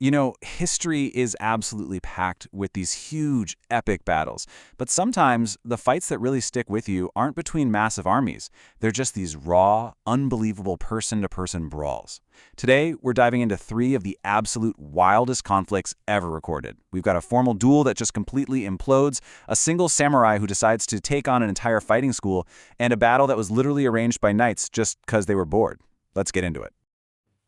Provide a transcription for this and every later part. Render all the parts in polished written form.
You know, history is absolutely packed with these huge, epic battles. But sometimes the fights that really stick with you aren't between massive armies. They're just these raw, unbelievable person-to-person brawls. Today, we're diving into three of the absolute wildest conflicts ever recorded. We've got a formal duel that just completely implodes, a single samurai who decides to take on an entire fighting school, and a battle that was literally arranged by knights just because they were bored. Let's get into it.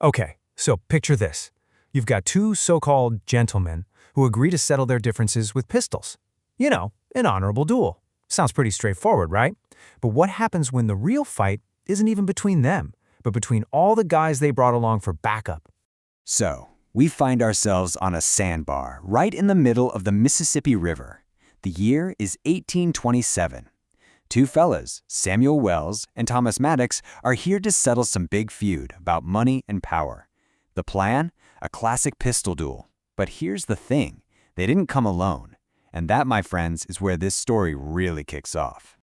Okay, so picture this. You've got two so-called gentlemen who agree to settle their differences with pistols. You know, an honorable duel. Sounds pretty straightforward, right? But what happens when the real fight isn't even between them, but between all the guys they brought along for backup? So, we find ourselves on a sandbar right in the middle of the Mississippi River. The year is 1827. Two fellas, Samuel Wells and Thomas Maddox, are here to settle some big feud about money and power. The plan? A classic pistol duel. But here's the thing, they didn't come alone. And that, my friends, is where this story really kicks off.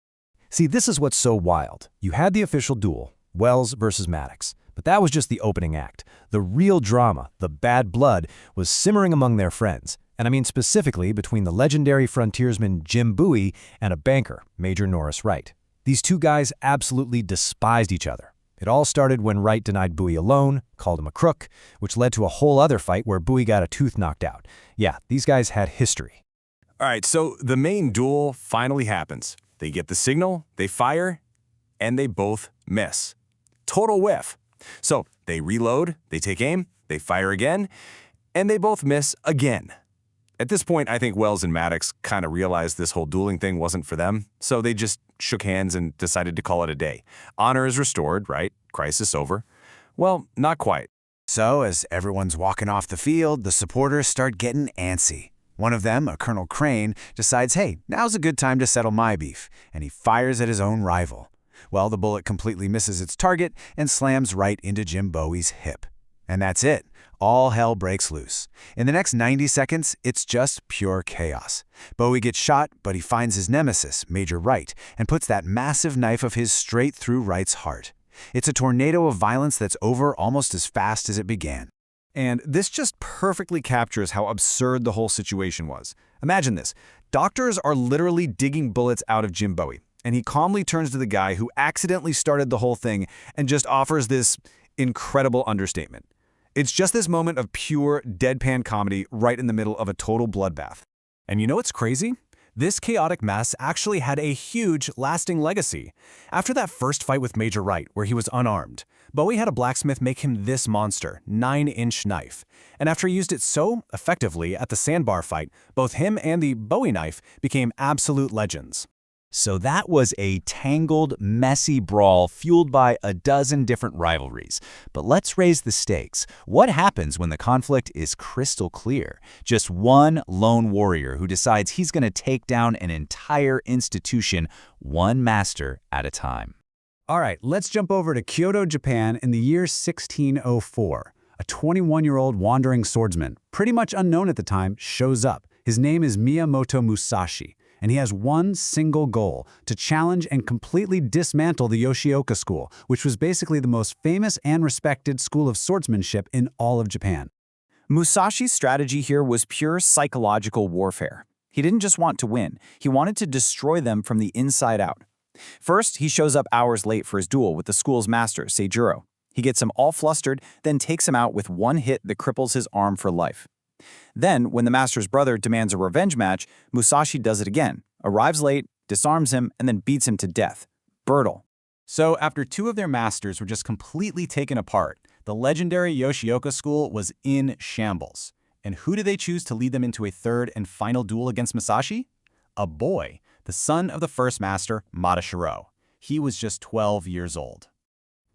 See, this is what's so wild. You had the official duel, Wells versus Maddox, but that was just the opening act. The real drama, the bad blood, was simmering among their friends. And I mean specifically between the legendary frontiersman Jim Bowie and a banker, Major Norris Wright. These two guys absolutely despised each other. It all started when Wright denied Bowie a loan, called him a crook, which led to a whole other fight where Bowie got a tooth knocked out. Yeah, these guys had history. All right, so the main duel finally happens. They get the signal, they fire, and they both miss. Total whiff. So they reload, they take aim, they fire again, and they both miss again. At this point, I think Wells and Maddox kind of realized this whole dueling thing wasn't for them, so they just shook hands and decided to call it a day. Honor is restored, right? Crisis over. Well, not quite. So, as everyone's walking off the field, the supporters start getting antsy. One of them, a Colonel Crane, decides, hey, now's a good time to settle my beef, and he fires at his own rival. Well, the bullet completely misses its target and slams right into Jim Bowie's hip. And that's it. All hell breaks loose. In the next 90 seconds, it's just pure chaos. Bowie gets shot, but he finds his nemesis, Major Wright, and puts that massive knife of his straight through Wright's heart. It's a tornado of violence that's over almost as fast as it began. And this just perfectly captures how absurd the whole situation was. Imagine this. Doctors are literally digging bullets out of Jim Bowie, and he calmly turns to the guy who accidentally started the whole thing and just offers this incredible understatement. It's just this moment of pure, deadpan comedy right in the middle of a total bloodbath. And you know what's crazy? This chaotic mess actually had a huge, lasting legacy. After that first fight with Major Wright, where he was unarmed, Bowie had a blacksmith make him this monster, 9-inch knife. And after he used it so effectively at the sandbar fight, both him and the Bowie knife became absolute legends. So that was a tangled, messy brawl fueled by a dozen different rivalries. But let's raise the stakes. What happens when the conflict is crystal clear? Just one lone warrior who decides he's going to take down an entire institution, one master at a time. All right, let's jump over to Kyoto, Japan in the year 1604. A 21-year-old wandering swordsman, pretty much unknown at the time, shows up. His name is Miyamoto Musashi. And he has one single goal, to challenge and completely dismantle the Yoshioka school, which was basically the most famous and respected school of swordsmanship in all of Japan. Musashi's strategy here was pure psychological warfare. He didn't just want to win, he wanted to destroy them from the inside out. First, he shows up hours late for his duel with the school's master, Seijuro. He gets him all flustered, then takes him out with one hit that cripples his arm for life. Then, when the master's brother demands a revenge match, Musashi does it again, arrives late, disarms him, and then beats him to death. Brutal. So after two of their masters were just completely taken apart, the legendary Yoshioka school was in shambles. And who did they choose to lead them into a third and final duel against Musashi? A boy, the son of the first master, Madashiro. He was just 12 years old.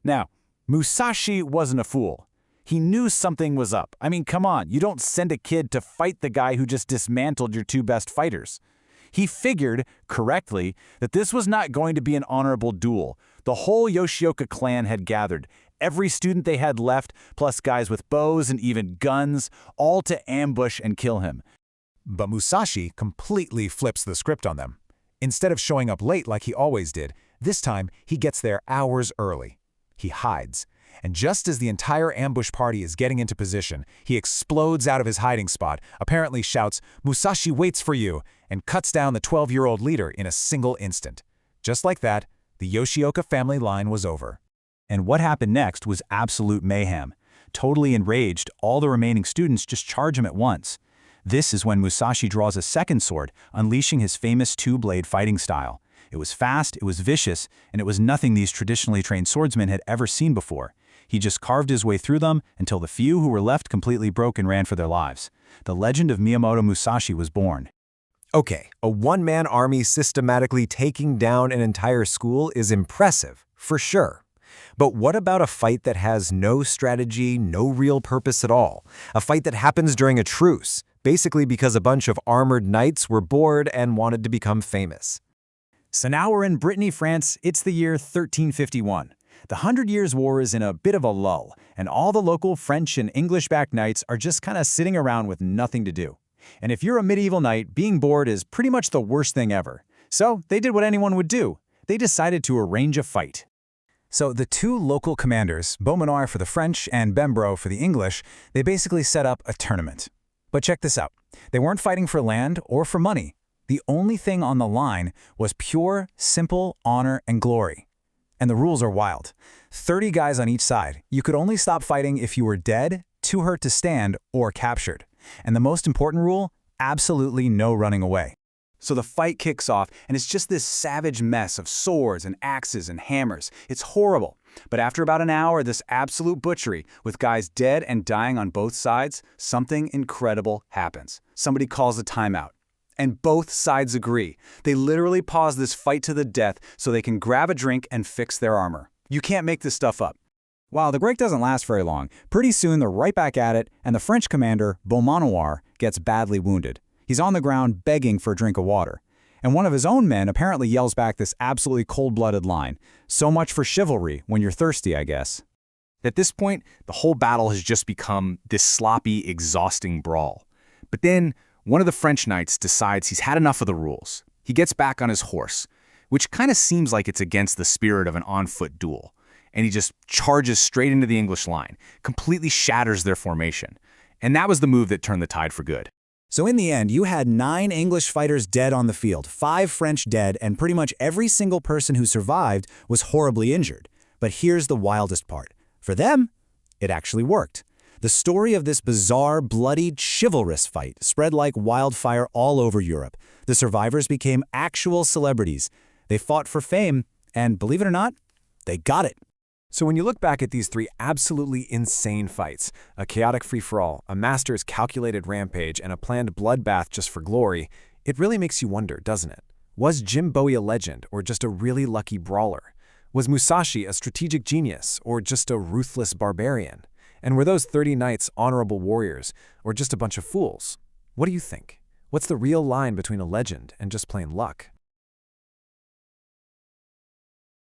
Now, Musashi wasn't a fool. He knew something was up. I mean, come on, you don't send a kid to fight the guy who just dismantled your two best fighters. He figured, correctly, that this was not going to be an honorable duel. The whole Yoshioka clan had gathered, every student they had left, plus guys with bows and even guns, all to ambush and kill him. But Musashi completely flips the script on them. Instead of showing up late like he always did, this time he gets there hours early. He hides. And just as the entire ambush party is getting into position, he explodes out of his hiding spot, apparently shouts, "Musashi waits for you," and cuts down the 12-year-old leader in a single instant. Just like that, the Yoshioka family line was over. And what happened next was absolute mayhem. Totally enraged, all the remaining students just charge him at once. This is when Musashi draws a second sword, unleashing his famous two-blade fighting style. It was fast, it was vicious, and it was nothing these traditionally trained swordsmen had ever seen before. He just carved his way through them until the few who were left completely broke and ran for their lives. The legend of Miyamoto Musashi was born. Okay, a one-man army systematically taking down an entire school is impressive, for sure. But what about a fight that has no strategy, no real purpose at all? A fight that happens during a truce, basically because a bunch of armored knights were bored and wanted to become famous. So now we're in Brittany, France. It's the year 1351. The 100 Years' War is in a bit of a lull, and all the local French and English-backed knights are just kind of sitting around with nothing to do. And if you're a medieval knight, being bored is pretty much the worst thing ever. So they did what anyone would do. They decided to arrange a fight. So the two local commanders, Beaumanoir for the French and Bembro for the English, they basically set up a tournament. But check this out. They weren't fighting for land or for money. The only thing on the line was pure, simple honor and glory. And the rules are wild. 30 guys on each side. You could only stop fighting if you were dead, too hurt to stand, or captured. And the most important rule, absolutely no running away. So the fight kicks off, and it's just this savage mess of swords and axes and hammers. It's horrible. But after about an hour of this absolute butchery, with guys dead and dying on both sides, something incredible happens. Somebody calls a timeout. And both sides agree. They literally pause this fight to the death so they can grab a drink and fix their armor. You can't make this stuff up. While the break doesn't last very long, pretty soon they're right back at it, and the French commander, Beaumanoir, gets badly wounded. He's on the ground begging for a drink of water. And one of his own men apparently yells back this absolutely cold-blooded line. So much for chivalry when you're thirsty, I guess. At this point, the whole battle has just become this sloppy, exhausting brawl. But then, one of the French knights decides he's had enough of the rules. He gets back on his horse, which kind of seems like it's against the spirit of an on-foot duel. And he just charges straight into the English line, completely shatters their formation. And that was the move that turned the tide for good. So in the end, you had 9 English fighters dead on the field, 5 French dead, and pretty much every single person who survived was horribly injured. But here's the wildest part. For them, it actually worked. The story of this bizarre, bloodied, chivalrous fight spread like wildfire all over Europe. The survivors became actual celebrities. They fought for fame, and believe it or not, they got it. So when you look back at these 3 absolutely insane fights, a chaotic free-for-all, a master's calculated rampage, and a planned bloodbath just for glory, it really makes you wonder, doesn't it? Was Jim Bowie a legend or just a really lucky brawler? Was Musashi a strategic genius or just a ruthless barbarian? And were those 30 knights honorable warriors or just a bunch of fools? What do you think? What's the real line between a legend and just plain luck?